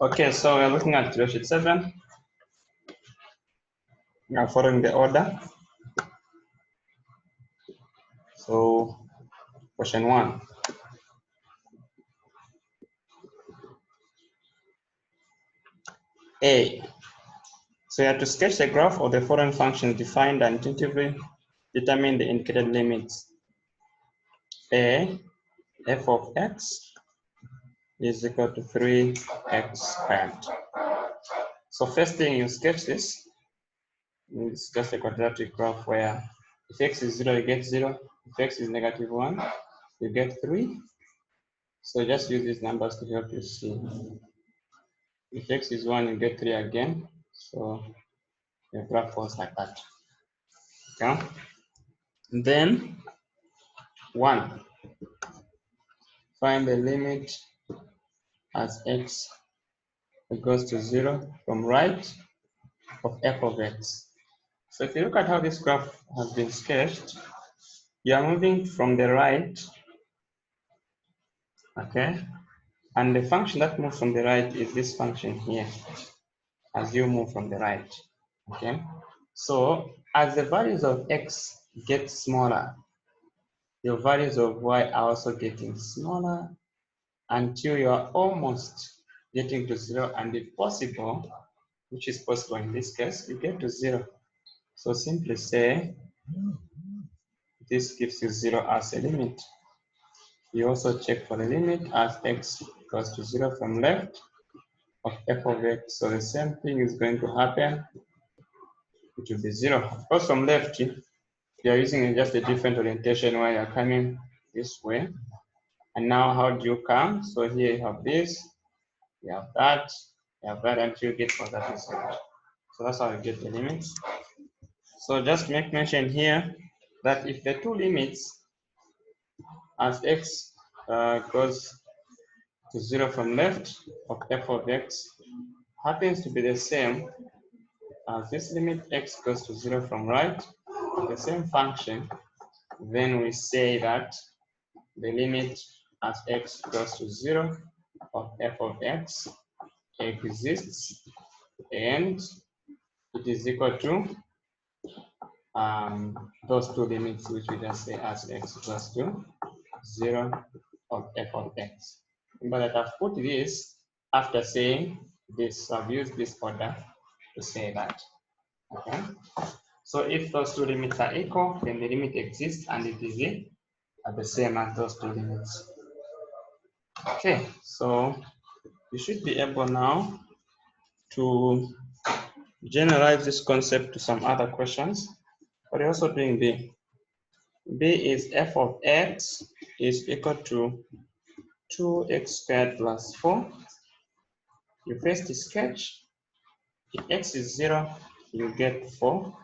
Okay, so we're looking at drill sheet 7. We are following the order. So, question 1. A. So you have to sketch the graph of the following functions defined and intuitively determine the indicated limits. A, f of x is equal to 3x squared. So first thing, you sketch this. You sketch the quadratic graph where if x is 0, you get 0. If x is negative 1, you get 3. So just use these numbers to help you see. If x is 1, you get 3 again. So the graph goes like that. Okay. Then 1. Find the limit as x goes to 0 from right of f of x. So if you look at how this graph has been sketched, you are moving from the right, okay? And the function that moves from the right is this function here, as you move from the right, okay? So as the values of x get smaller, your values of y are also getting smaller until you are almost getting to 0, and if possible, which is possible in this case, you get to 0. So simply say this gives you 0 as a limit. You also check for the limit as x goes to 0 from left of f of x. So the same thing is going to happen. It will be 0. Of course, from left, you are using just a different orientation where you are coming this way. And now how do you come? So here you have this, you have that, until you get for that result. So that's how you get the limits. So just make mention here that if the two limits as x goes to 0 from left of f of x happens to be the same as this limit x goes to 0 from right of the same function, then we say that the limit as x goes to 0 of f of x exists and it is equal to those two limits which we just say as x goes to 0 of f of x. But that I've put this after saying this, so I've used this order to say that. Okay. So if those two limits are equal, then the limit exists and it is the same as those two limits. Okay, so you should be able now to generalize this concept to some other questions. But you're also doing B. B is f of x is equal to 2x squared plus 4. You first sketch. If x is 0, you get 4.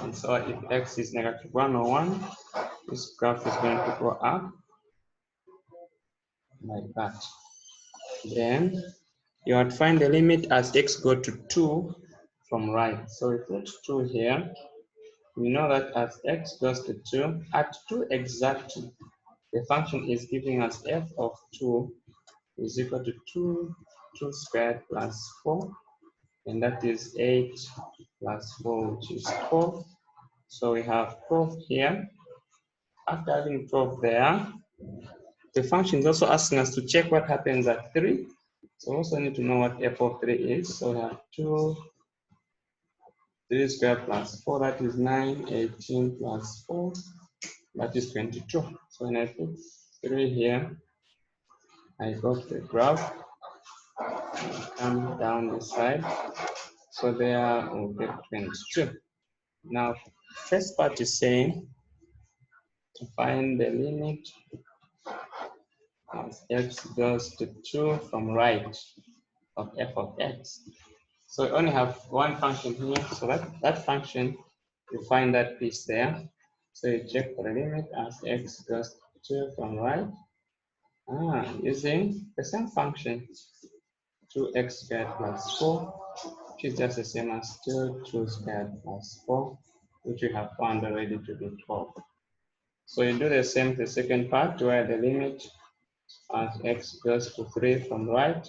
And so if x is negative 1 or 1, this graph is going to go up like that. Then you would find the limit as x go to 2 from right. So we put 2 here. We know that as x goes to 2, at 2 exactly, the function is giving us f of 2 is equal to 2 squared plus 4. And that is 8 plus 4, which is 12. So we have 12 here. After having 12 there, the function is also asking us to check what happens at 3. So we also need to know what f of 3 is. So we have 3 squared plus 4, that is 9, 18 plus 4, that is 22. So when I put 3 here, I go to the graph, come down the side. So there we'll get 22. Now, first part is saying to find the limit as x goes to 2 from right of f of x. So we only have one function here, so that function, you find that piece there. So you check for the limit as x goes to 2 from right, using the same function, 2x squared plus 4, which is just the same as 2 squared plus 4, which we have found already to be 12. So you do the same the second part where the limit as x goes to 3 from right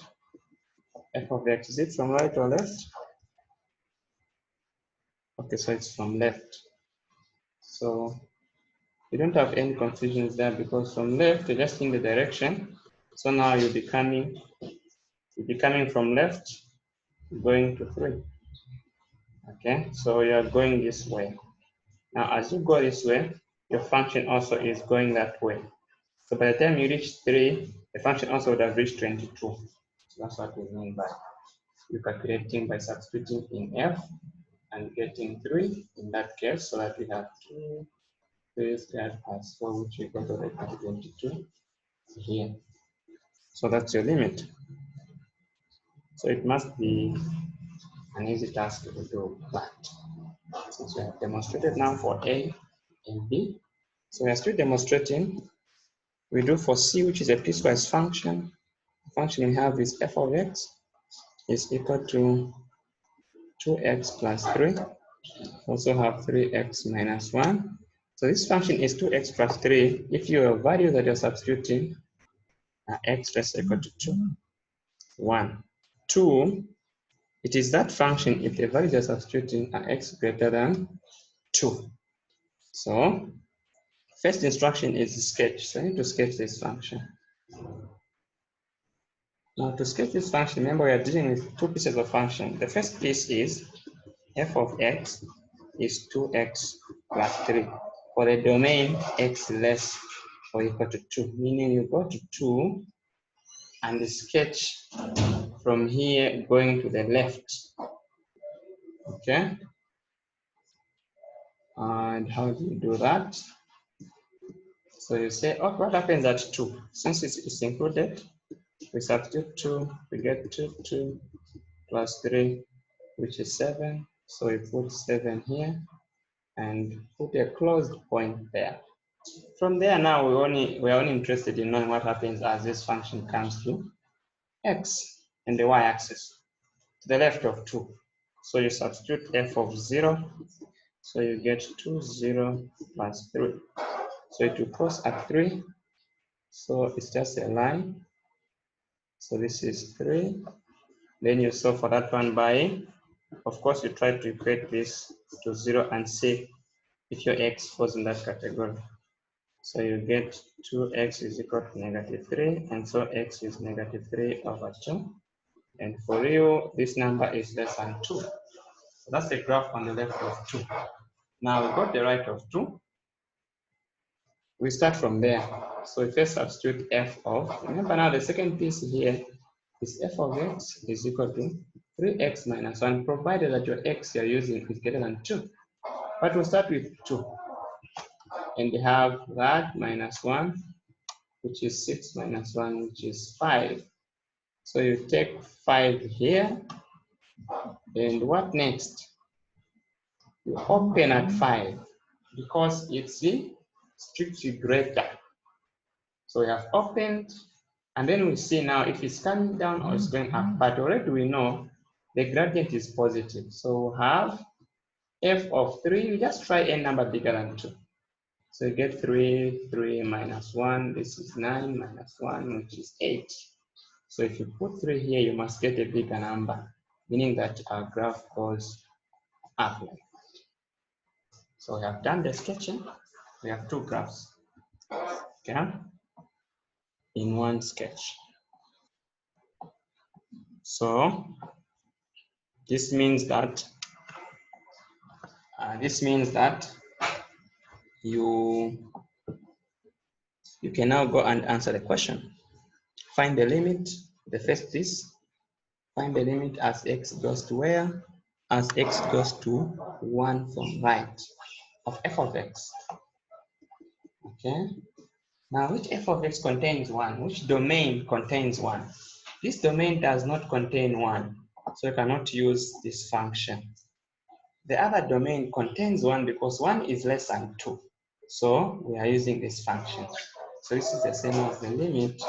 f of x, is it from right or left? Okay, so it's from left. So you don't have any confusions there because from left, you're just in the direction. So now you'll be coming from left, going to 3. Okay, so you're going this way. Now, as you go this way, your function also is going that way. So by the time you reach 3, the function also would have reached 22. So that's what we mean by you're calculating by substituting in f and getting 3 in that case, so that we have 2, 3 squared plus 4, which we got to 22 here. So that's your limit. So it must be an easy task to do that. Since we have demonstrated now for A and B, so we are still demonstrating. We do for C, which is a piecewise function. The function we have is f of x is equal to 2x plus 3. Also have 3x minus 1. So this function is 2x plus 3 if your value that you're substituting are x less equal to 2. 1. 2, it is that function if the values you're substituting are x greater than 2. So first instruction is sketch. So I need to sketch this function. Now to sketch this function, remember we are dealing with two pieces of function. The first piece is f of x is 2x plus 3 for the domain x less or equal to 2, meaning you go to 2 and sketch from here going to the left. Okay, and how do you do that? So you say, oh, what happens at 2? Since it's included, we substitute 2, we get 2 plus 3, which is 7. So we put 7 here and put a closed point there. From there now we're only interested in knowing what happens as this function comes to x and the y-axis to the left of 2. So you substitute f of 0, so you get 2, 0 plus 3. So it will cross at 3, so it's just a line. So this is 3. Then you solve for that one by, of course, you try to equate this to 0 and see if your x falls in that category. So you get 2x is equal to -3, and so x is -3 over 2. And for you, this number is less than 2. So that's the graph on the left of 2. Now we got the right of 2. We start from there. So we first substitute f of, remember now the second piece here is f of x is equal to 3x minus 1, provided that your x you're using is greater than 2. But we'll start with 2. And we have that minus 1, which is 6 minus 1, which is 5. So you take 5 here, and what next? You open at 5 because it's strictly greater. So we have opened, and then we see now if it's coming down or it's going up. But already we know the gradient is positive. So we have f of 3, you just try a number bigger than 2. So you get 3, 3 minus 1, this is 9 minus 1, which is 8. So if you put 3 here, you must get a bigger number, meaning that our graph goes up. So we have done the sketching. We have 2 graphs, okay, in one sketch. So this means that you can now go and answer the question. Find the limit. The first is find the limit as x goes to where? As x goes to 1 from right of f of x. Okay. Now, which f of x contains 1? Which domain contains 1? This domain does not contain 1, so you cannot use this function. The other domain contains 1 because 1 is less than 2. So we are using this function. So this is the same as the limit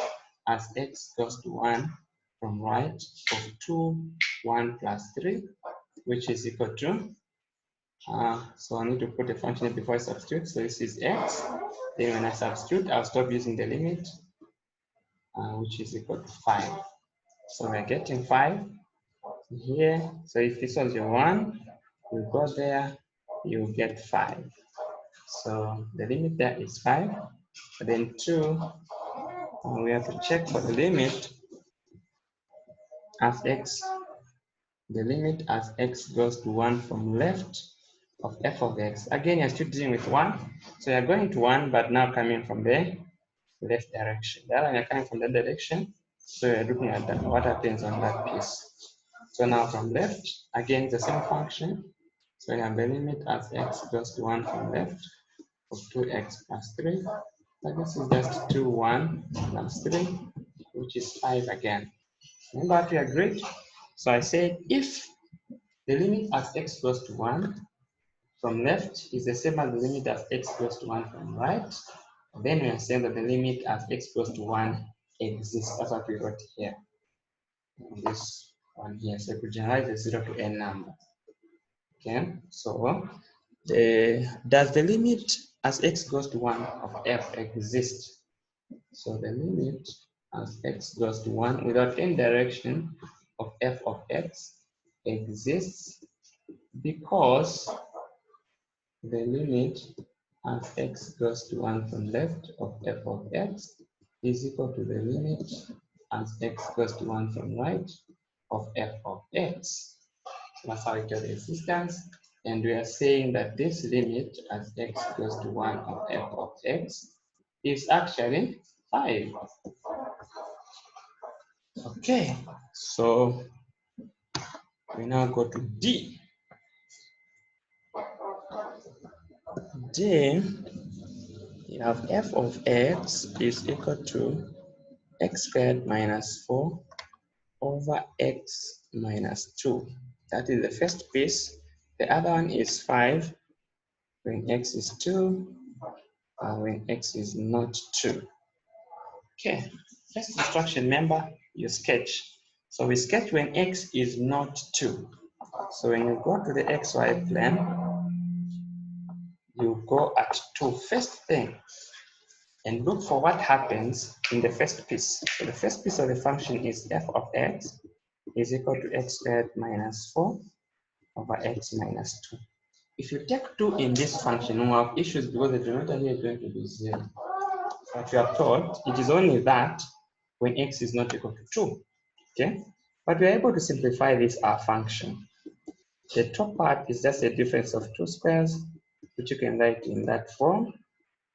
as x goes to 1 from right of 2, 1 plus 3, which is equal to, so I need to put a function before I substitute. So this is x. Then when I substitute, I'll stop using the limit, which is equal to 5. So we're getting 5 here. So if this was your 1, you go there, you get 5. So the limit there is 5. But then 2, we have to check for the limit as x. The limit as x goes to 1 from left of f of x. Again, you're still dealing with 1. So you're going to 1, but now coming from the left direction. The other one you're coming from that direction. So you're looking at that, what happens on that piece. So now from left, again, the same function. So you have the limit as x goes to 1 from left of 2x plus 3. So this is just 2, 1 plus 3, which is 5 again. Remember what we agreed? So I said if the limit as x goes to 1 from left is the same as the limit as x goes to 1 from right, then we are saying that the limit as x goes to 1 exists. That's what we wrote here. This one here. So we generalize the 0 to n number. Okay, so does the limit as x goes to 1 of f exist? So the limit as x goes to 1 without any direction of f of x exists because the limit as x goes to 1 from left of f of x is equal to the limit as x goes to 1 from right of f of x. So that's how we get the existence. And we are saying that this limit as x goes to 1 of f of x is actually 5. Okay, so we now go to D. D, you have f of x is equal to x squared minus 4 over x minus 2. That is the first piece. The other one is 5 when x is 2 and when x is not 2. Okay, first instruction, remember, you sketch. So we sketch when x is not 2. So when you go to the xy plane, you go at 2 first thing and look for what happens in the first piece. So the first piece of the function is f of x is equal to x squared minus 4 over x minus 2. If you take 2 in this function, we'll have issues because the denominator here is going to be 0. But we are told it is only that when x is not equal to 2. Okay? But we are able to simplify this our function. The top part is just a difference of 2 squares, which you can write in that form,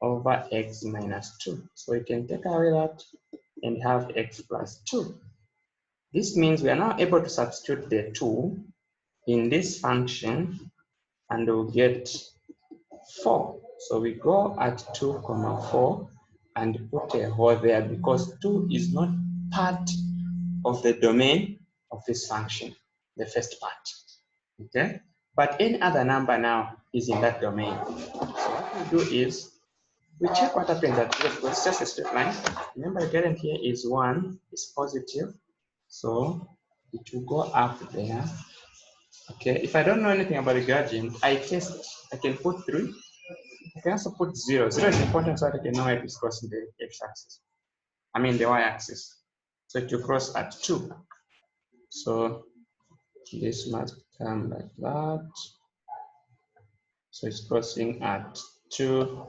over x minus 2. So you can take away that and have x plus 2. This means we are now able to substitute the 2 in this function and we'll get 4. So we go at 2, 4 and put a hole there because 2 is not part of the domain of this function, the first part. Okay? But any other number now is in that domain. So what we do is we check what happens at 0 because it's just a straight line. Remember, the gradient here is 1, is positive. So it will go up there. Okay, if I don't know anything about the gradient, I can put 3. I can also put 0. 0 is important so that I can know it is crossing the x-axis. I mean the y-axis. So it will cross at 2. So this must come like that. So it's crossing at 2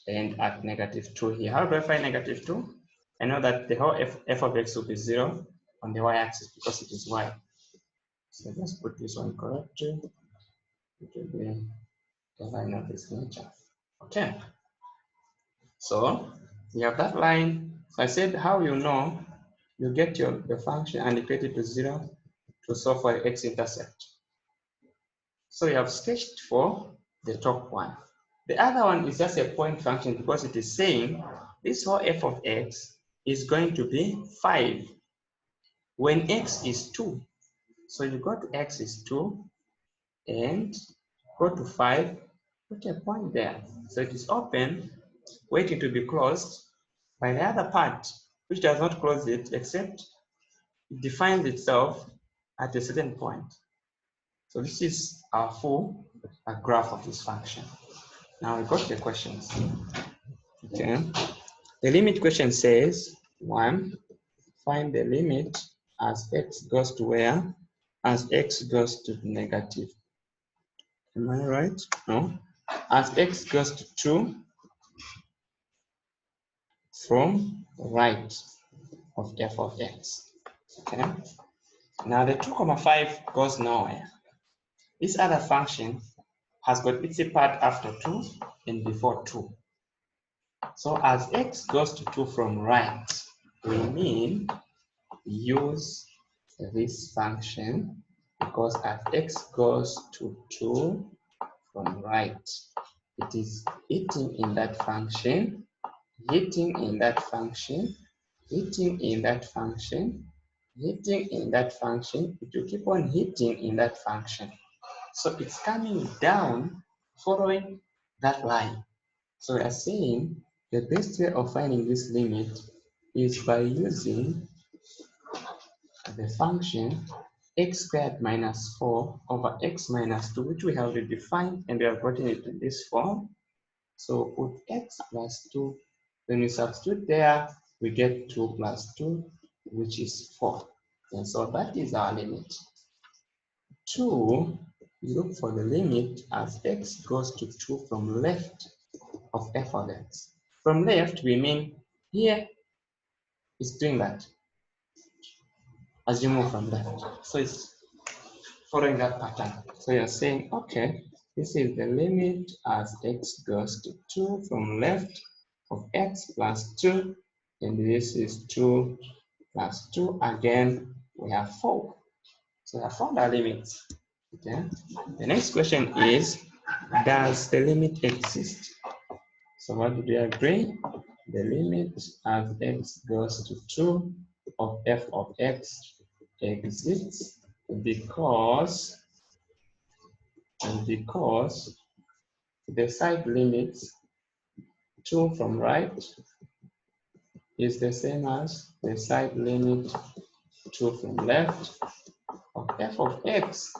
and at negative 2 here. How do I find negative 2? I know that the whole f of x will be 0 on the y-axis because it is y. So let's put this one correctly. It will be the line of this nature. Okay. So we have that line. So I said how you know you get the function and equate it to 0 to solve for the x-intercept. So you have sketched for the top one. The other one is just a point function because it is saying this whole f of x is going to be 5 when x is 2. So you go to x is 2 and go to 5, put a point there. So it is open, waiting to be closed by the other part, which does not close it except it defines itself at a certain point. So this is our full graph of this function. Now we go to the questions. Okay. The limit question says 1, find the limit as x goes to where? as x goes to negative. Am I right? No. As x goes to 2 from right of f of x. Okay. Now the 2,5 goes nowhere. This other function has got its part after 2 and before 2. So as x goes to 2 from right, we mean use this function, because as x goes to 2 from right, it is eating in that function, eating in that function, eating in that function, hitting in that function. It will keep on hitting in that function. So it's coming down following that line. So we are saying the best way of finding this limit is by using the function x squared minus 4 over x minus 2, which we have already defined, and we have gotten it in this form. So put x plus 2. When we substitute there, we get 2 plus 2, which is 4. And so that is our limit. 2, look for the limit as x goes to 2 from left of f of x. From left, we mean here is doing that as you move from left. So it's following that pattern. So you're saying, okay, this is the limit as x goes to 2 from left of x plus 2, and this is 2 plus 2. Again, we have 4. So we have found our limits. Okay. The next question is, does the limit exist? So what did we agree? The limit as x goes to 2 of f of x exists because the side limit 2 from right is the same as the side limit 2 from left of f of x.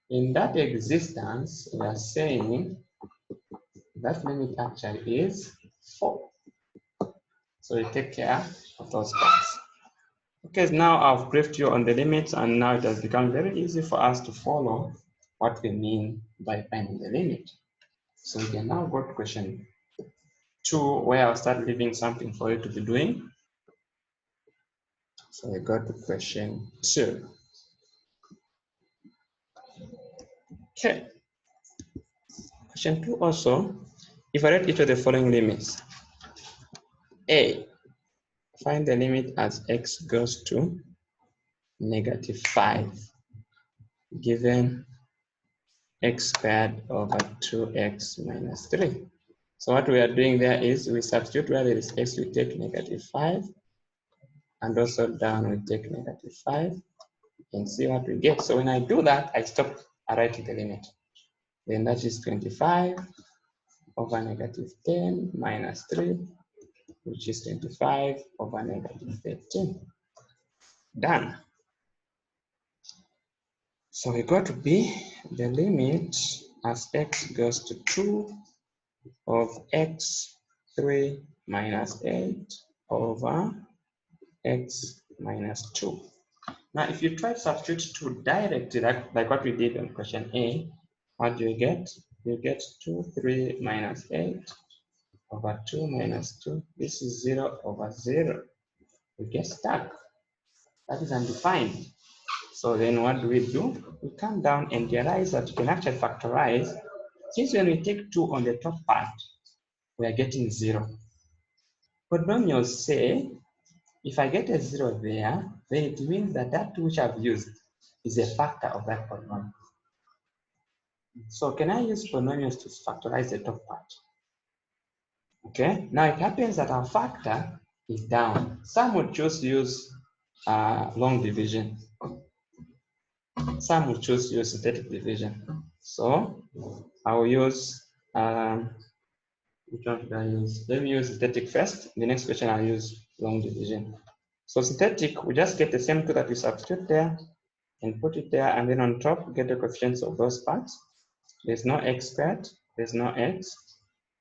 In that existence, we are saying that limit actually is 4. So we take care of those parts. Okay, now I've briefed you on the limits, and now it has become very easy for us to follow what we mean by finding the limit. So we can now go to question 2, where I'll start leaving something for you to be doing. So we go to question 2. Okay. Question 2 also, evaluate each of the following limits. A, find the limit as x goes to negative 5, given x squared over 2x minus 3. So what we are doing there is we substitute where there is x, we take negative 5, and also down we take negative 5, and see what we get. So when I do that, I stop writing the limit. Then that is 25 over negative 10 minus 3, which is 25 over negative 13. Done. So we got to be the limit as x goes to 2 of x3 minus 8 over x minus 2. Now, if you try to substitute 2 directly, like what we did on question A, what do you get? You get 2, 3 minus 8 over 2 minus 2. This is 0 over 0. We get stuck. That is undefined. So then what do? We come down and realize that you can actually factorize. Since when we take 2 on the top part, we are getting 0. Polynomials say, if I get a 0 there, then it means that that which I've used is a factor of that polynomial. So can I use polynomials to factorize the top part? Okay, now it happens that our factor is down. Some would choose to use long division. Some would choose to use synthetic division. So I will use, which one should I use? Let me use synthetic first. The next question I'll use long division. So synthetic, we just get the same 2 that we substitute there and put it there, and then on top get the coefficients of those parts. There's no x squared, there's no x,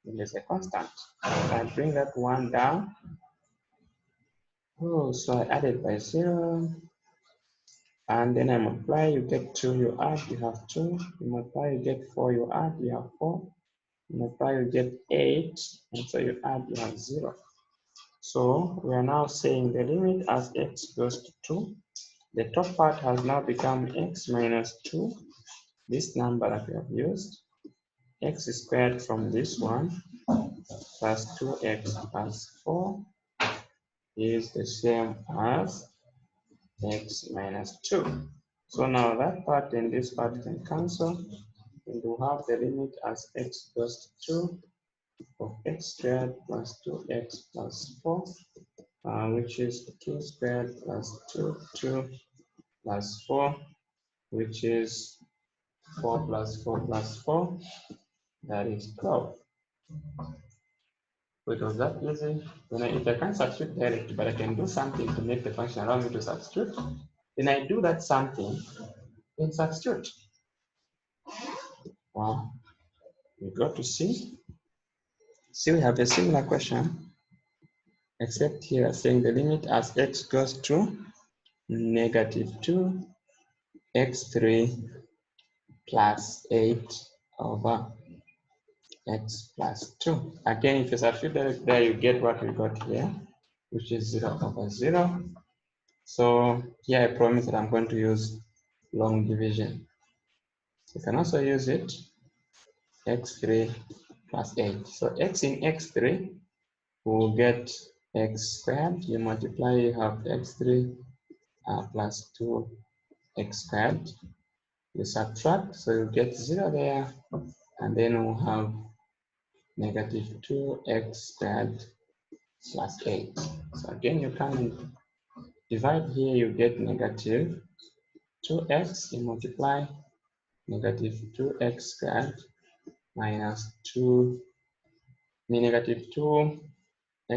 and there's a constant. So I bring that 1 down. Oh, so I added by 0. And then I multiply, you get 2, you add, you have 2. You multiply, you get 4, you add, you have 4. You multiply, you get 8. And so you add, you have 0. So we are now saying the limit as x goes to 2. The top part has now become x minus 2. This number that we have used, x squared from this one plus 2x plus 4 is the same as x minus 2. So now that part and this part can cancel, and we'll have the limit as x goes to 2 of x squared plus 2x plus 4, which is 2 squared plus 2 plus 4, which is 4 plus 4 plus 4, that is 12. So it was that easy. If I can't substitute directly, but I can do something to make the function allow me to substitute, then I do that something in substitute. Well, we go to C. See, we have a similar question, except here saying the limit as x goes to negative 2 x3 plus 8 over x plus 2. Again, if you substitute there, you get what we got here, which is 0 over 0. So here I promise that I'm going to use long division. You can also use it, x3 plus 8. So x in x3 will get x squared. You multiply, you have x3 plus 2x squared. You subtract, so you get 0 there, and then we'll have negative 2x squared plus 8. So again, you can divide here, you get negative 2x, you multiply negative 2x squared minus 2x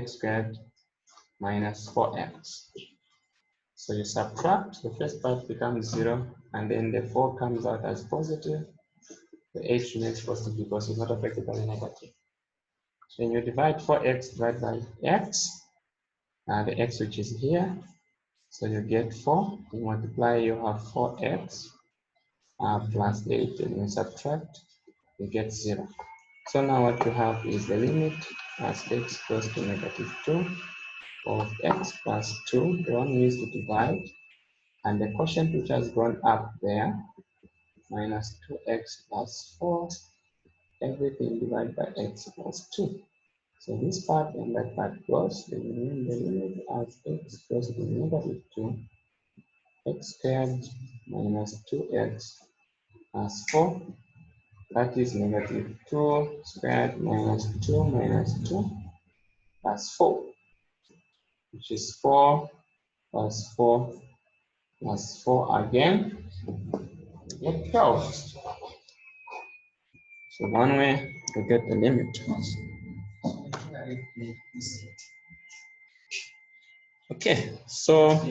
squared minus 4x. So you subtract, the first part becomes 0, and then the 4 comes out as positive. The 8 remains positive because it's not affected by the negative. So when you divide 4x divided by x, the x which is here, so you get 4. You multiply, you have 4x plus 8, and you subtract, you get 0. So now what you have is the limit as x goes to negative 2 of x plus 2, the one we used to divide, and the quotient which has gone up there, minus 2x plus 4, everything divided by x plus 2. So this part and that part goes, then the limit as x goes to negative 2, x squared minus 2x plus 4, that is negative 2 squared minus 2 plus 4, which is 4 plus 4 plus 4 again, you get 12. So one way to get the limit. Okay, so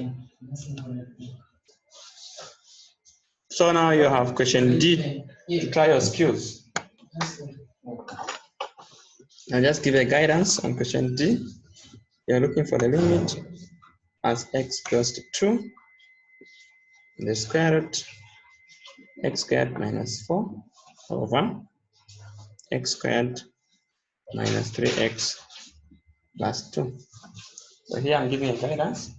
now you have question D to try your skills. I'll just give a guidance on question D. You're looking for the limit as x goes to 2, the square root x squared minus 4 over x squared minus 3x plus 2. So here I'm giving a guidance.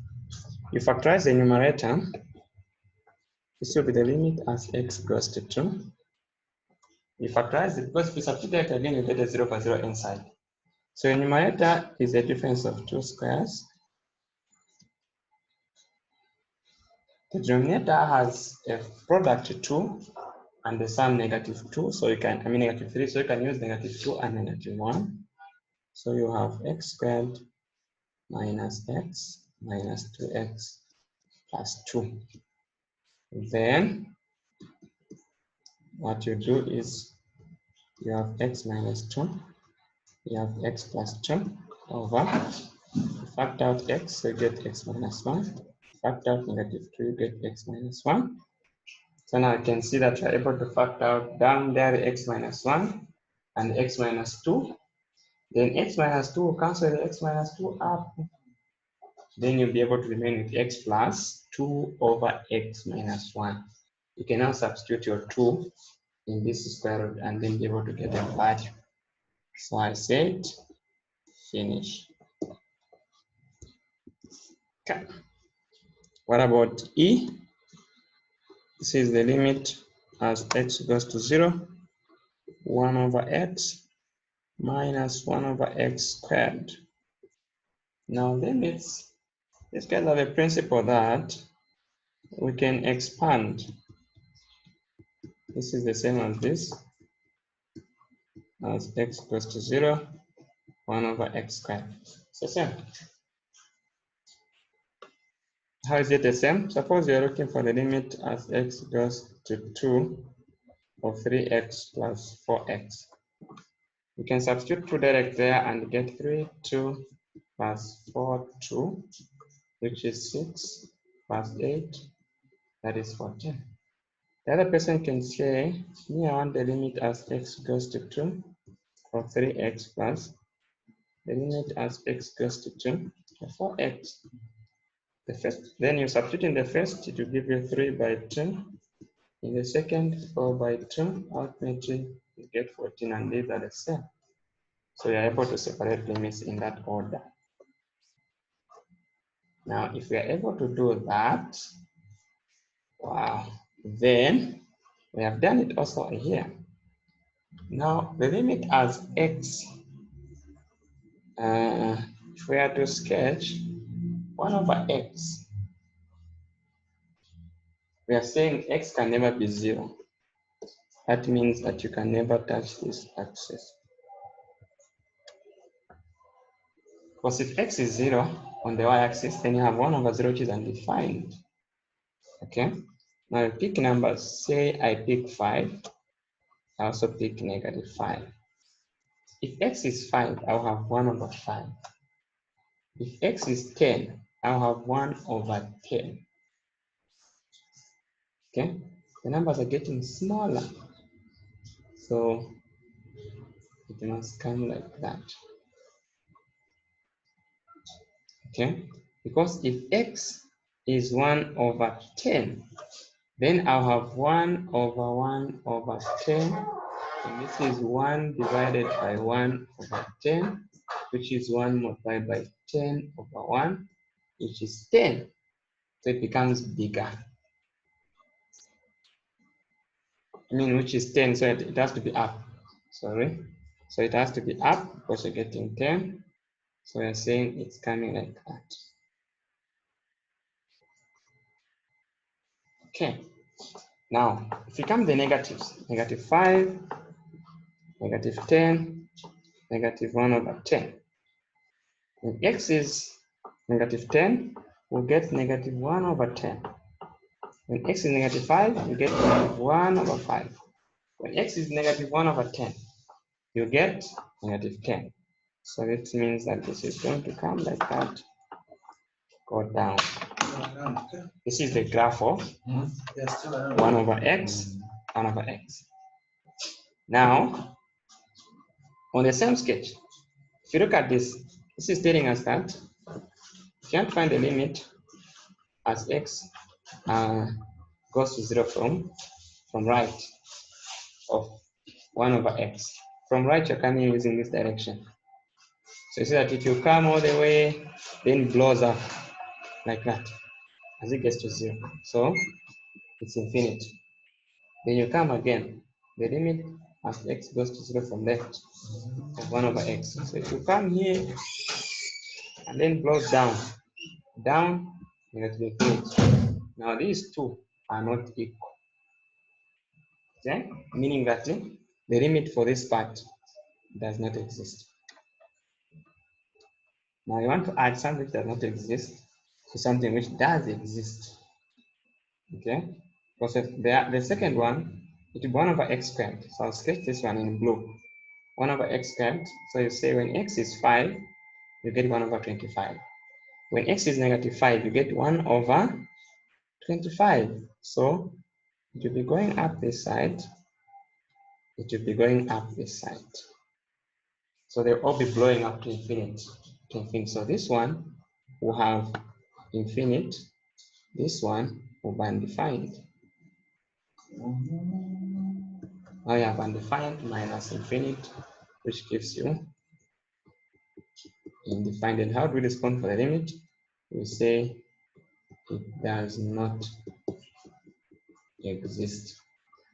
You factorize the numerator, this will be the limit as x goes to 2. You factorize it, because if you substitute it again, you get a 0 for 0 inside. So your numerator is a difference of 2 squares. The denominator has a product 2 and the sum negative 2. So you can, negative 3. So you can use negative 2 and negative 1. So you have x squared minus x minus 2x plus 2. Then what you do is you have x minus 2, you have x plus 2 over, factor out x, so you get x minus 1. Factor out negative 2, you get x minus 1. So now I can see that you're able to factor out down there the x minus 1 and the x minus 2. Then x minus 2 will cancel the x minus 2 up. then you'll be able to remain with x plus 2 over x minus 1. You can now substitute your 2 in this square root and then be able to get a value. So I said finish. Okay. What about e? This is the limit as x goes to 0, 1 over x minus 1 over x squared. Now limits, these guys have a principle that we can expand. This is the same as this, as x goes to 0, 1 over x squared. It's the same. How is it the same? Suppose you're looking for the limit as x goes to 2 of 3x plus 4x. You can substitute 2 direct there and get 3, 2 plus 4, 2, which is 6 plus 8, that is 14. The other person can say, me I want the limit as x goes to 2 of 3x plus the limit as x goes to 2 of 4x. The first, then you substitute in the first, it will give you 3 by 2. In the second, 4 by 2. Ultimately, you get 14, and these are the same. So you're able to separate limits in that order. Now, if we are able to do that, wow, then we have done it also here. Now, the limit as x, if we are to sketch 1 over x, we are saying x can never be 0. That means that you can never touch this axis. Because if x is 0 on the y-axis, then you have 1 over 0, which is undefined. Okay? Now you pick numbers. Say I pick 5. I also pick negative 5. If x is 5, I'll have 1 over 5. If x is 10, I'll have 1 over 10. Okay? The numbers are getting smaller. So it must come like that. Okay? Because if x is 1 over 10, then I'll have 1 over 1 over 10. And this is 1 divided by 1 over 10, which is 1 multiplied by 10 over 1, which is 10. So it becomes bigger. I mean, which is 10, so it has to be up. Sorry. So it has to be up because you're getting 10. So we're saying it's coming like that. Okay. Now, if you come the negatives, negative 5, negative 10, negative 1 over 10. When x is negative 10, we'll get negative 1 over 10. When x is negative 5, you get negative 1 over 5. When x is negative 1 over 10, you get negative 10. So it means that this is going to come like that, go down. This is the graph of 1 over x, 1 over x. Now, on the same sketch, if you look at this, this is telling us that if you want to find the limit as x goes to 0 from right of 1 over x. From right, you're coming using this direction. So you see that if you come all the way, then it blows up like that as it gets to 0. So it's infinite. Then you come again. The limit as x goes to 0 from left of 1 over x. So if you come here and then blows down, negative infinity. Now these two are not equal. Okay? Meaning that the limit for this part does not exist. Now you want to add something that does not exist to something which does exist. Okay? Because the second one, it will be 1 over x squared. So I'll sketch this one in blue. 1 over x squared. So you say when x is 5, you get 1 over 25. When x is negative 5, you get 1 over 25. So it will be going up this side. It will be going up this side. So they'll all be blowing up to infinity. So this one will have infinite, this one will be undefined. Now you have undefined minus infinite, which gives you undefined. And how do we respond for the limit? We say it does not exist.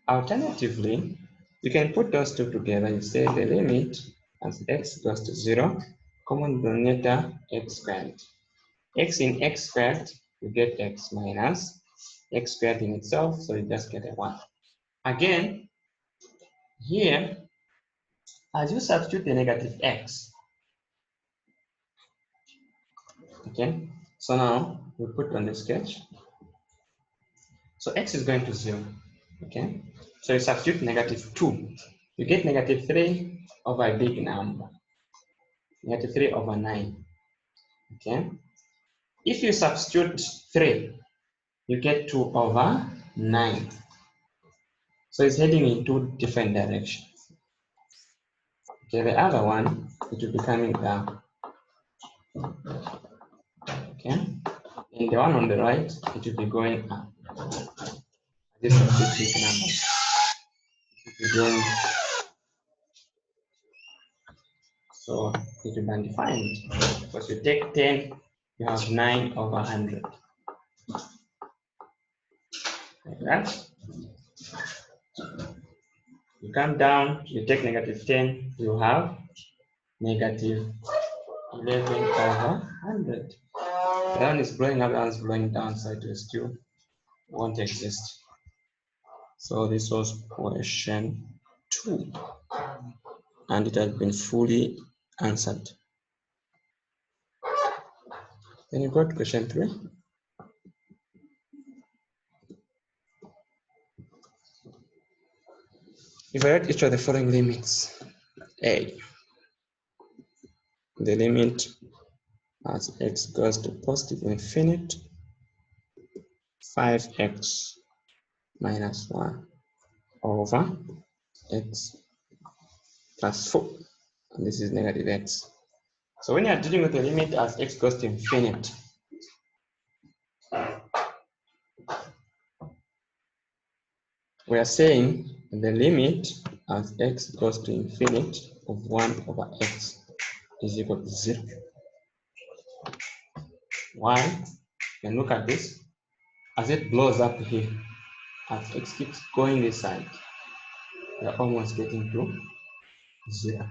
Alternatively, you can put those two together. You say the limit as x goes to 0, common denominator x squared. X in x squared, you get x minus x squared in itself, so you just get a 1. Again, here, as you substitute the negative x, okay, so now we put on the sketch. So x is going to 0, okay? So you substitute negative 2. You get negative 3 over a big number, negative 3 over 9, okay? If you substitute 3, you get 2 over 9. So it's heading in two different directions. Okay, the other one, it will be coming down, okay? And the one on the right, it will be going up. This substitute number, it will be going, so it will be undefined. Because you take 10, you have 9 over 100. Like that. You come down, you take negative 10, you have negative 11 over 100. The one is blowing up, the one is blowing down, so it will still won't exist. So this was question 2, and it has been fully answered. Then you go to question 3. Evaluate each of the following limits. A, the limit as x goes to positive infinite, 5x minus 1 over x plus 4, and this is negative x. So when you are dealing with the limit as x goes to infinite, we are saying the limit as x goes to infinite of 1 over x is equal to 0. Why? You can look at this. As it blows up here, as x keeps going this side, we are almost getting to 0.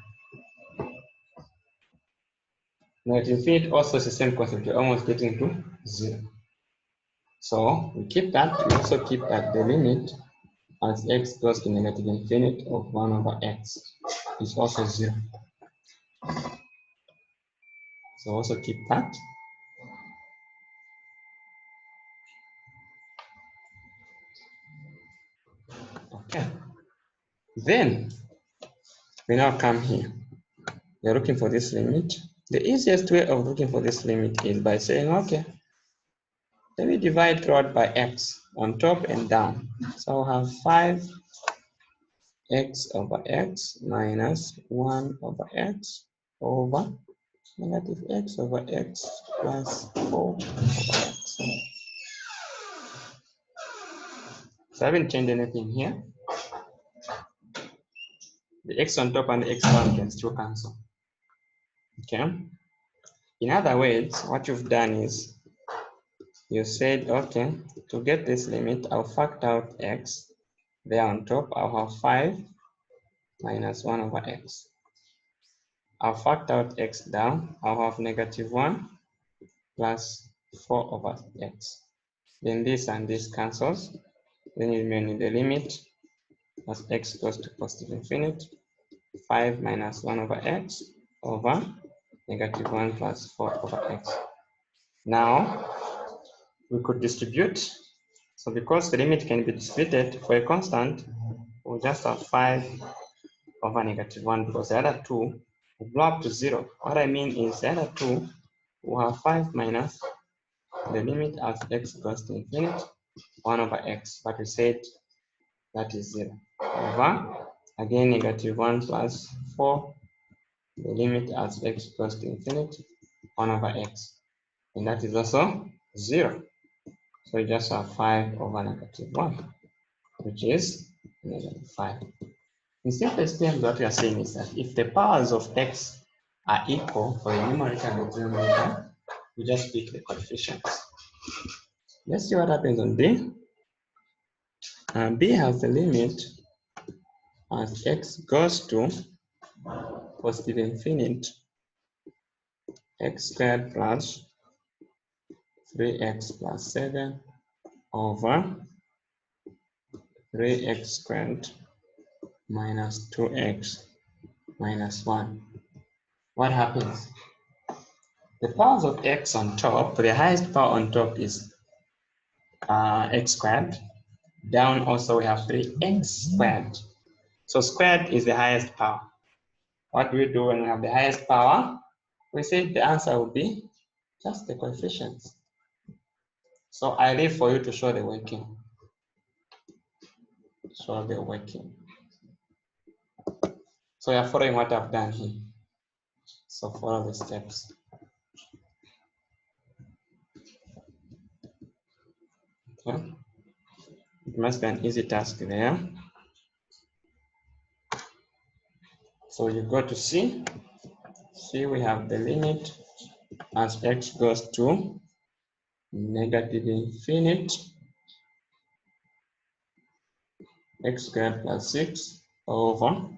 Now at infinite also is the same concept, we're almost getting to 0. So we keep that, we also keep that the limit as x goes to negative infinite of 1 over x is also 0. So also keep that. Okay. Then we now come here. We're looking for this limit. The easiest way of looking for this limit is by saying, okay, let me divide throughout by x on top and down. So I'll have 5x over x minus 1 over x over negative x over x plus 4 over x. So I haven't changed anything here. The x on top and the x down can still cancel. Okay. In other words, what you've done is you said, okay, to get this limit, I'll factor out x. There on top, I'll have 5 minus 1 over x. I'll factor out x down. I'll have negative 1 plus 4 over x. Then this and this cancels. Then you remain in the limit as x goes to positive infinite. 5 minus 1 over x over negative 1 plus 4 over x. Now, we could distribute. So because the limit can be distributed for a constant, we'll just have 5 over negative 1 because the other 2 will blow up to 0. What I mean is the other 2 will have 5 minus the limit as x goes to infinite, 1 over x, but we said that is 0. Over, again, negative 1 plus 4, the limit as x goes to infinity, 1 over x. and that is also 0. So you just have 5 over negative 1, which is negative 5. In simplest terms, what we are saying is that if the powers of x are equal for the numerator and the denominator, we just split the coefficients. Let's see what happens on B. B has the limit as x goes to positive infinite, x squared plus 3x plus 7 over 3x squared minus 2x minus 1. What happens? The powers of x on top, the highest power on top is x squared. Down also we have 3x squared. So squared is the highest power. What do we do when we have the highest power? We say the answer will be just the coefficients. So I leave for you to show the working. Show the working. So you're following what I've done here. So follow the steps. Okay. It must be an easy task there. So you go to C. C, we have the limit as x goes to negative infinite, x squared plus 6 over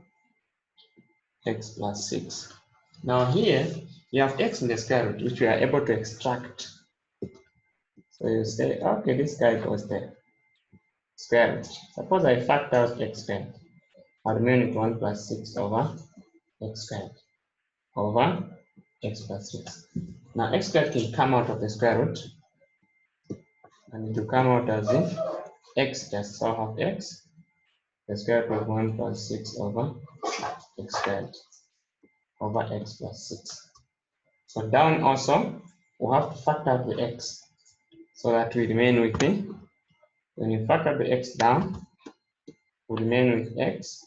x plus 6. Now here, you have x in the square root, which we are able to extract. So you say, okay, this guy goes there. Square root. Suppose I factor out x squared. I remain with 1 plus 6 over x squared over x plus 6. Now x squared can come out of the square root, and it will come out as if x just solve of x, the square root of 1 plus 6 over x squared over x plus 6. So down also, we have to factor out the x so that we remain with the, when you factor the x down, we remain with x,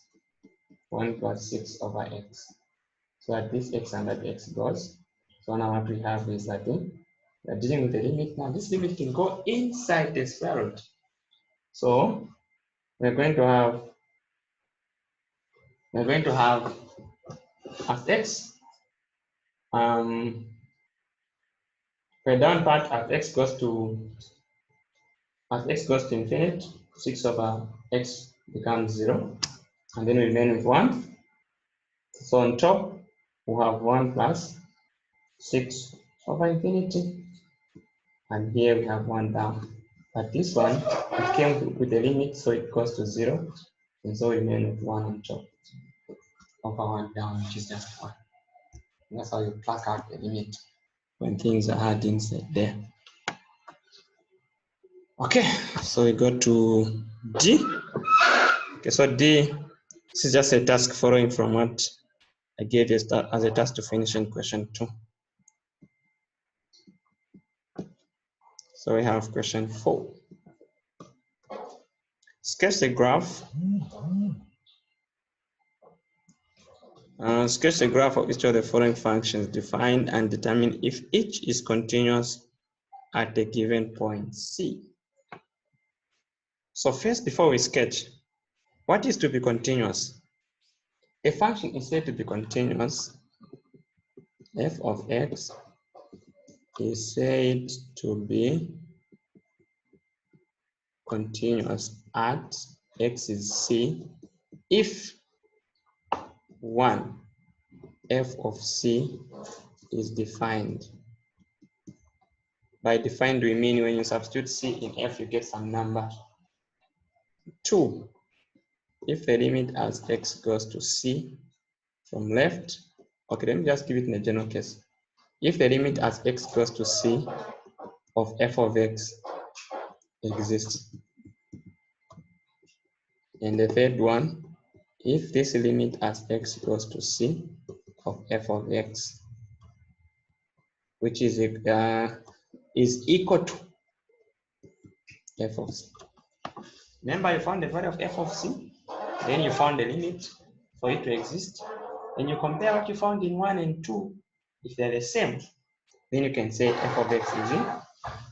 1 plus 6 over x. So that this x and that x goes. So now what we have is that we are dealing with the limit. Now this limit can go inside the square root. So we're going to have as x, the down part as x goes to infinite, 6 over x becomes 0, and then we remain with 1. So on top we have 1 plus 6 over infinity, and here we have 1 down. But this one, it came with a limit, so it goes to 0, and so we remain with 1 on top over 1 down, which is just 1. And that's how you plug out the limit when things are hard inside there. Okay, so we go to D. Okay, so D, this is just a task following from what I gave you as a task to finish in question 2. So we have question 4. Sketch the graph. Sketch the graph of each of the following functions defined and determine if each is continuous at a given point C. So first, before we sketch, what is to be continuous? A function is said to be continuous. F of x is said to be continuous at x is C if 1, f of C is defined. By defined, we mean when you substitute C in f, you get some number. 2, if the limit as x goes to C from left, okay, let me just give it in a general case. If the limit as x goes to C of f of x exists. And the third one, if this limit as x goes to C of f of x, which is equal to f of C. Remember, you found the value of f of C, then you found the limit for it to exist, and you compare what you found in 1 and 2. If they're the same, then you can say f of x is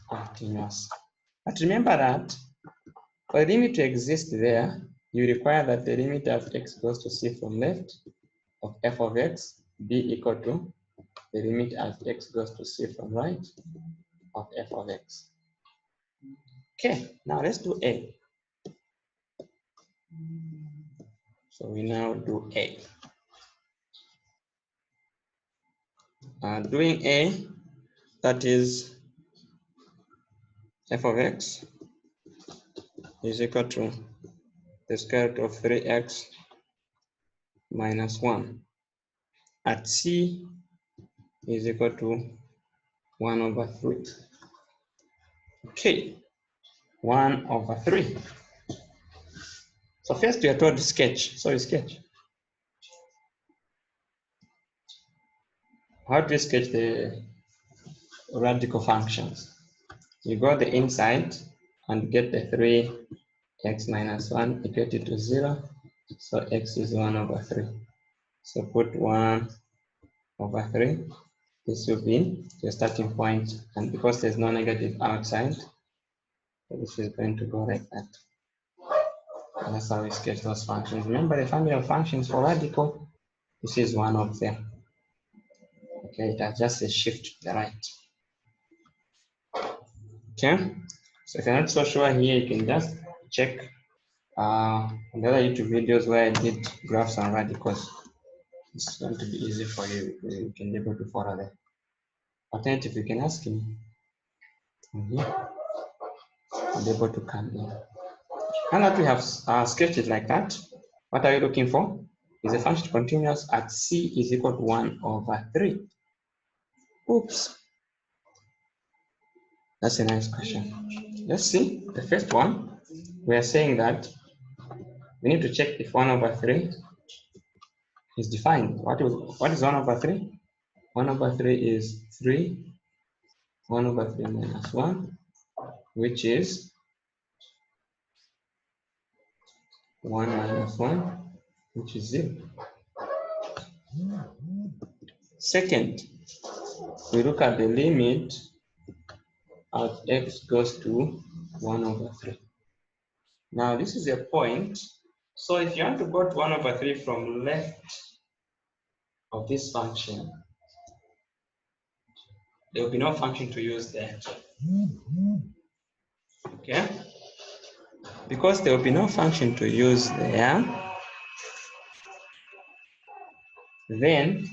continuous. But remember that for the limit to exist there, you require that the limit as x goes to c from left of f of x be equal to the limit as x goes to c from right of f of x. Okay, now let's do a. So we now do a. Doing a, that is f of x is equal to the square root of 3x minus 1 at c is equal to 1 over 3. Okay, 1 over 3. So first we are told to sketch. So we sketch. How do we sketch the radical functions? You go the inside and get the 3x minus 1 equated to 0. So x is 1 over 3. So put 1 over 3. This will be the starting point. And because there's no negative outside, so this is going to go like that. And that's how we sketch those functions. Remember the family of functions for radical. This is one of them. Okay, it has just a shift to the right. Okay, so if you're not so sure here, you can just check the other YouTube videos where I did graphs and radicals. It's going to be easy for you. You can be able to follow that. Alternative, you can ask him. I'll be able to come in. Now that we have sketched it like that, what are you looking for? Is a function continuous at c is equal to 1 over 3. Oops. That's a nice question. Let's see. The first one, we are saying that we need to check if 1 over 3 is defined. What is 1 over 3? 1 over 3 is 3. 1 over 3 minus 1, which is 1 minus 1, which is 0. Second, we look at the limit as x goes to 1 over 3. Now, this is a point. So if you want to go to 1 over 3 from left of this function, there will be no function to use there. Okay? Because there will be no function to use there, then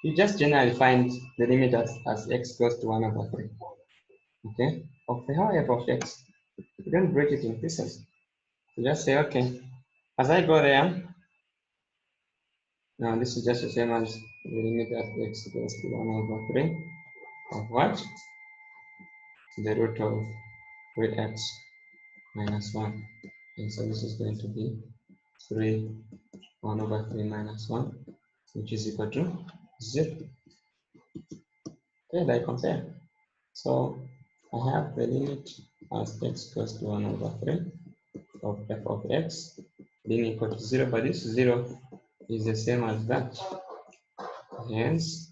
you just generally find the limit as x goes to 1 over 3. Okay? Of the whole f of x. You don't break it in pieces. You just say, okay, as I go there, now this is just the same as the limit as x goes to 1 over 3 of what? The root of 3x minus 1. And so this is going to be 1 over 3 minus 1, which is equal to 0. Okay, I compare. So I have the limit as x goes to 1 over 3 of f of x being equal to 0, but this 0 is the same as that. Hence,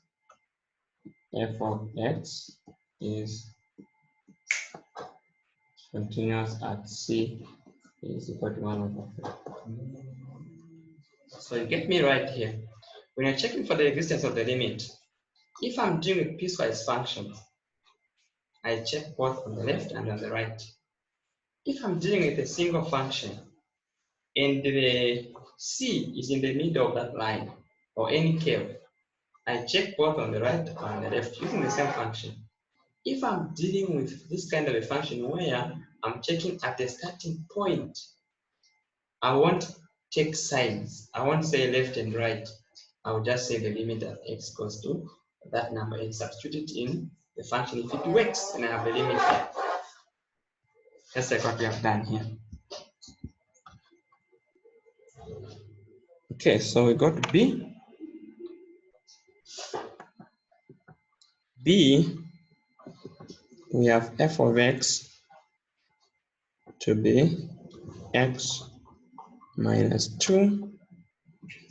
f of x is continuous at c is equal to 1 over 3. So you get me right here. When you're checking for the existence of the limit, if I'm dealing with piecewise functions, I check both on the left and on the right. If I'm dealing with a single function and the c is in the middle of that line or any curve, I check both on the right and on the left using the same function. If I'm dealing with this kind of a function where I'm checking at the starting point, I won't take sides. I won't say left and right. I will just say the limit of x goes to that number and substitute it in the function. If it works, then I have the limit there. Just like what we have done here. Okay, so we got B. B, we have f of x to be x minus 2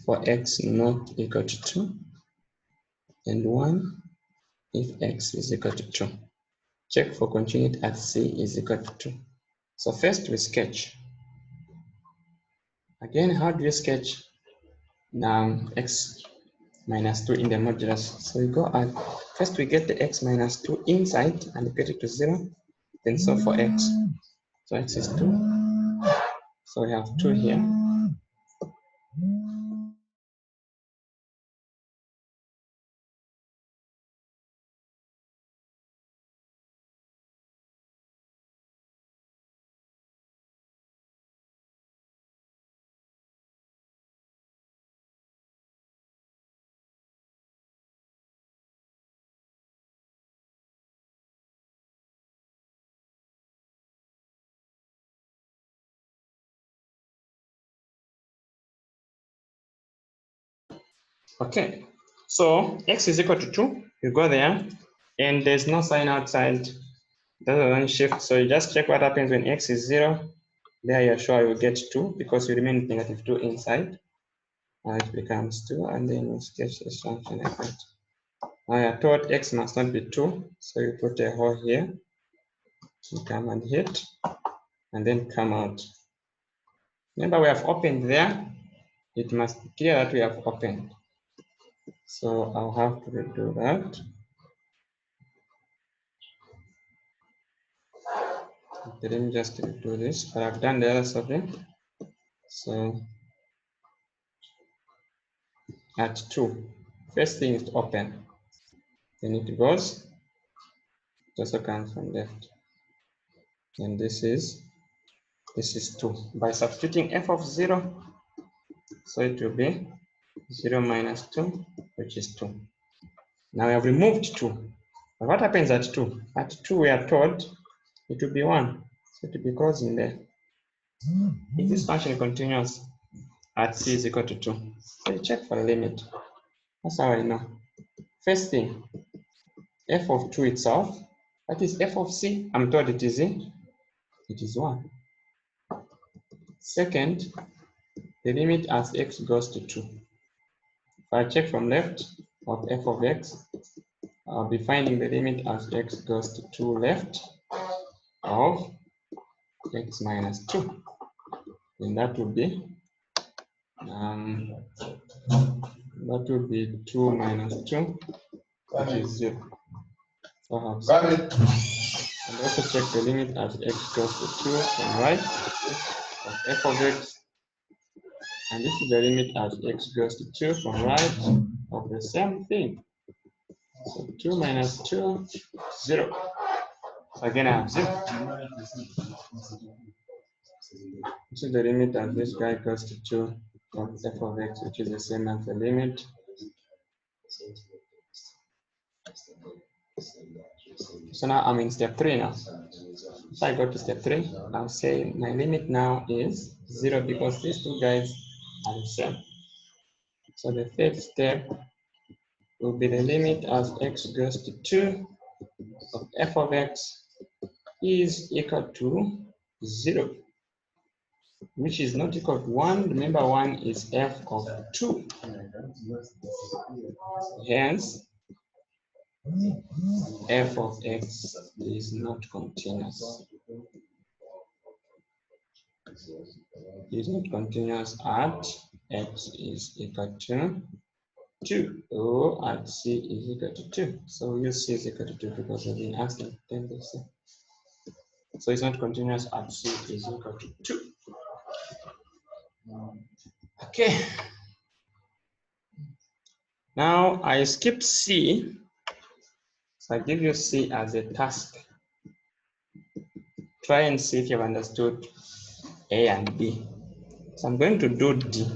for x not equal to 2 and 1 if x is equal to 2. Check for continuity at c is equal to 2. So first we sketch. Again, how do you sketch x minus 2 in the modulus? So we go at, first we get the x minus 2 inside and get it to 0, then solve for x. So x is 2, so we have 2 here. Okay, so x is equal to 2, you go there, and there's no sign outside, doesn't run shift, so you just check what happens when x is 0. There you're sure you will get 2 because you remain with negative 2 inside. Now it becomes 2, and then you sketch this function like that. Now you're told x must not be 2, so you put a hole here, you come and hit, and then come out. Remember we have opened there, it must be clear that we have opened. So I'll have to redo that. Let me just do this, but I've done the other something. So at 2, first thing is to open. Then it goes, it also comes from left. And this is 2. By substituting f of 0, so it will be 0 minus 2, which is 2. Now we have removed 2. But what happens at 2? At 2 we are told it will be 1. So it will be closing there. If this function continues at c is equal to 2, so you check for the limit. That's how I know. First thing, f of 2 itself, that is f of c, I'm told it is 1. Second, the limit as x goes to 2. If I check from left of f of x, I'll be finding the limit as x goes to 2 left of x minus 2. And that would be 2 minus 2, which is 0. So and also check the limit as x goes to 2 from right of f of x. And this is the limit as x goes to 2 from right of the same thing. So 2 minus 2, 0. So again, I have 0. This is the limit as this guy goes to 2 of f of x, which is the same as the limit. So now I'm in step 3 now. So I go to step 3, I'll say my limit now is 0 because these two guys are the same. So the third step will be the limit as x goes to 2 of f of x is equal to 0, which is not equal to 1. Remember, 1 is f of 2. Hence, f of x is not continuous. It is not continuous at x is equal to 2 or at c is equal to 2. So we use c is equal to 2 because we've been asking 10%. So it's not continuous at c is equal to 2. Okay. Now I skipped c. So I give you c as a task. Try and see if you've understood A and B. So I'm going to do D.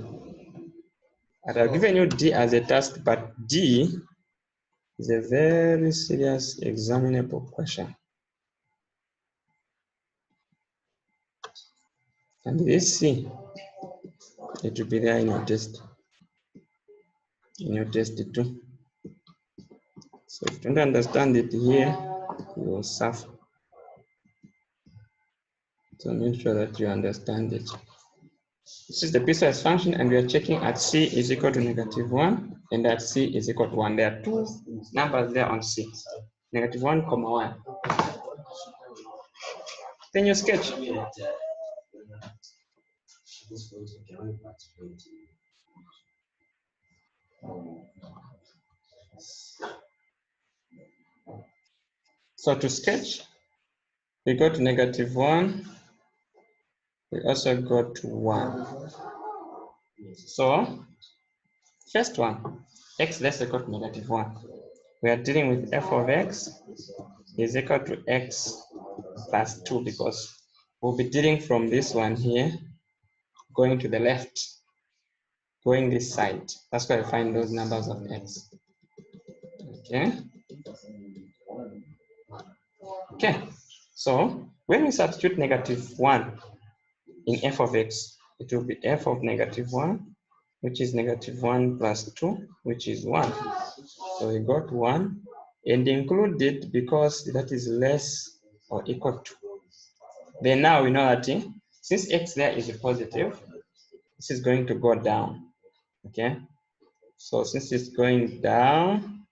And I've given you D as a task, but D is a very serious examinable question. And this C, it will be there in your test. In your test too. So if you don't understand it here, you will suffer. So make sure that you understand it. This is the piecewise function, and we are checking at c is equal to -1 and at c is equal to 1. There are two numbers there on c, -1, 1. Then you sketch. So to sketch, we go to -1, we also go to 1. So first one, x less equal to -1. We are dealing with f of x is equal to x plus 2 because we'll be dealing from this one here, going to the left, going this side. That's why I find those numbers of x. Okay. Okay. So when we substitute -1 in f of x, it will be f of -1, which is -1 plus 2, which is 1. So we got 1 and include it because that is less or equal to. Then now we know that since x there is a positive, this is going to go down. Okay. So since it's going down,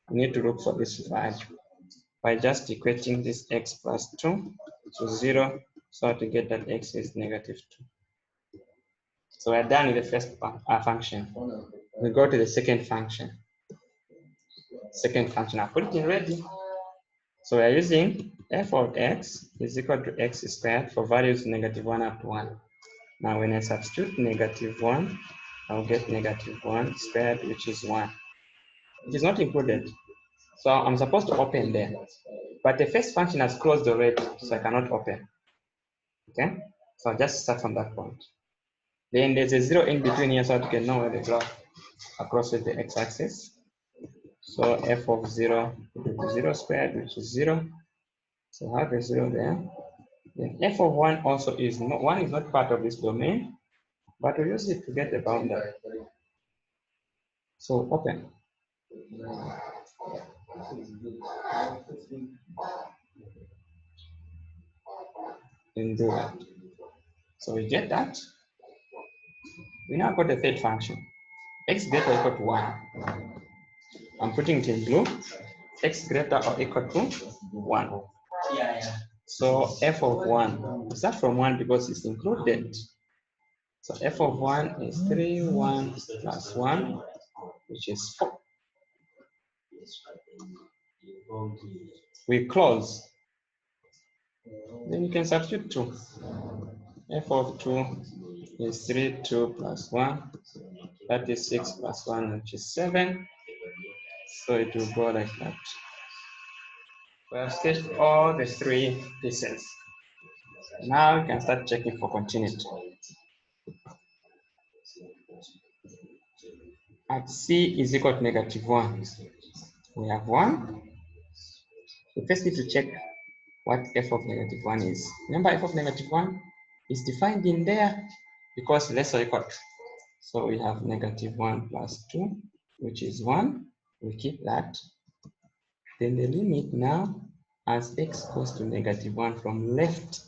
we need to look for this value by just equating this x plus 2 to 0, so to get that x is -2. So we're done with the first function. We go to the second function. I'll put it in ready. So we're using f of x is equal to x squared for values -1 up to 1. Now when I substitute -1, I'll get -1 squared, which is 1. It is not included. So I'm supposed to open there. But the first function has closed already, so I cannot open. Okay? So I'll just start from that point. Then there's a 0 in between here, so I can know where the graph across with the x-axis. So f of 0 is 0 squared, which is 0. So I have a 0 there. Then f of 1 also is not, 1 is not part of this domain, but we use it to get the boundary. So open. And do that. So we get that. We now got the third function. X greater or equal to 1. I'm putting it in blue. X greater or equal to 1. So f of 1, we start from 1 because it's included. So f of 1 is 3, 1 plus 1, which is 4. We close. Then you can substitute 2. F of 2 is 3, 2 plus 1. That is 6 plus 1, which is 7. So it will go like that. We have sketched all the 3 pieces. Now you can start checking for continuity. At c is equal to -1, we have 1. We first need to check what f of -1 is. Remember, f of -1 is defined in there because less or equal to. So we have -1 plus 2, which is 1. We keep that. Then the limit now, as x goes to -1 from left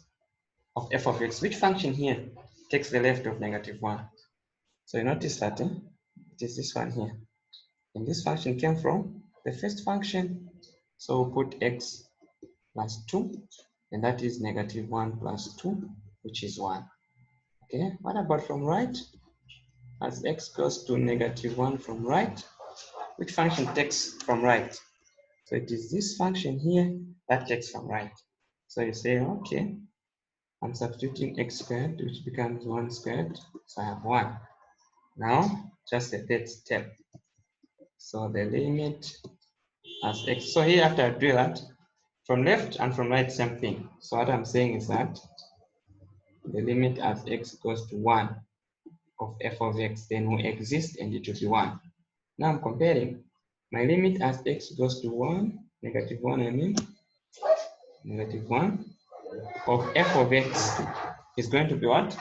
of f of x. Which function here takes the left of -1? So you notice that it is this one here. And this function came from the first function. So we'll put x plus 2, and that is -1 plus 2, which is 1. Okay, what about from right? As x goes to -1 from right, which function takes from right? So it is this function here that takes from right. So you say, okay, I'm substituting x squared, which becomes 1 squared, so I have 1. Now, just the third step. So the limit as x. So here after I do that, from left and from right, same thing. So what I'm saying is that the limit as x goes to 1 of f of x, then will exist and it will be 1. Now I'm comparing my limit as x goes to 1, -1, I mean, -1 of f of x is going to be what?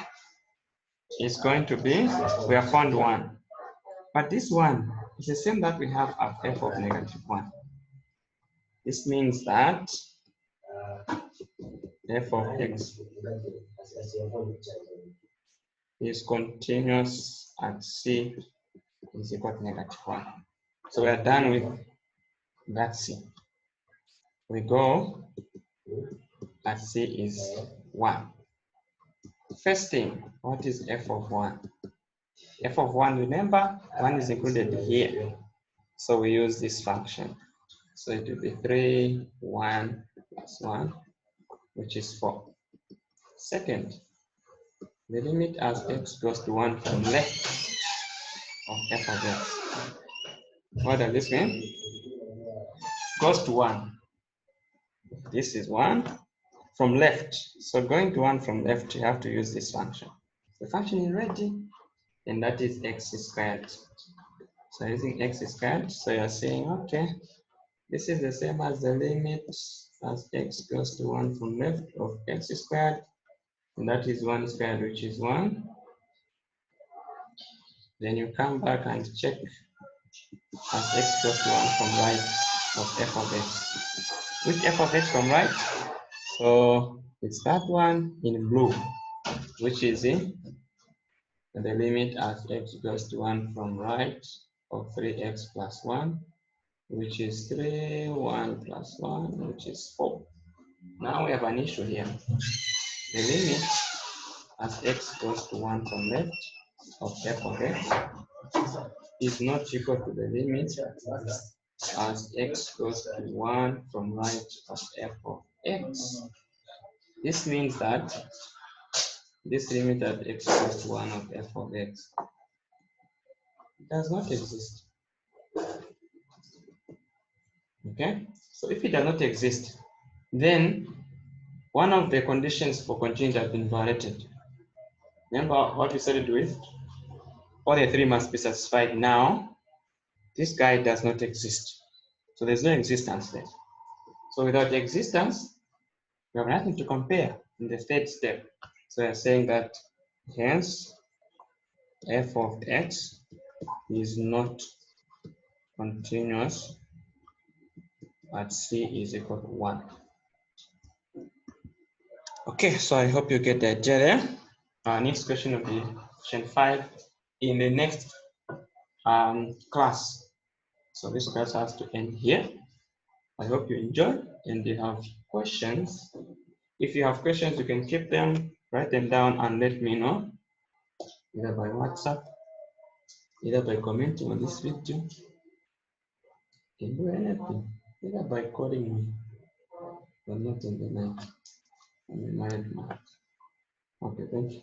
It's going to be, we have found 1. But this one is the same that we have at f of -1. This means that f of x is continuous at C is equal to -1. So we are done with that C. We go at C is 1. First thing, what is f of 1? F of 1, remember, 1 is included here. So we use this function. So it will be 3, 1 plus 1, which is 4. Second, the limit as x goes to 1 from left of f of x. What does this mean? Goes to 1. This is 1 from left. So going to 1 from left, you have to use this function. The function is ready, and that is x squared. So using x squared, so you're saying, okay, this is the same as the limit as x goes to 1 from left of x squared, and that is 1 squared, which is 1. Then you come back and check as x goes to 1 from right of f of x. Which f of x from right? So it's that one in blue, which is in the limit as x goes to 1 from right of 3x plus 1, which is 3, 1 plus 1, which is 4. Now we have an issue here. The limit as x goes to 1 from left of f of x is not equal to the limit as x goes to 1 from right of f of x. This means that this limit at x goes to 1 of f of x does not exist. Okay? So if it does not exist, then one of the conditions for continuity has been violated. Remember what we started with? All the three must be satisfied. Now, this guy does not exist. So there's no existence there. So without existence, we have nothing to compare in the third step. So we're saying that hence f of x is not continuous at c is equal to 1. Okay, so I hope you get the idea there. Our next question will be question 5 in the next class. So this class has to end here. I hope you enjoy and you have questions. If you have questions, you can keep them, write them down and let me know, either by WhatsApp, either by commenting on this video. You can do anything, either by calling me, but not in the night. I'm a married man. Okay, thank you.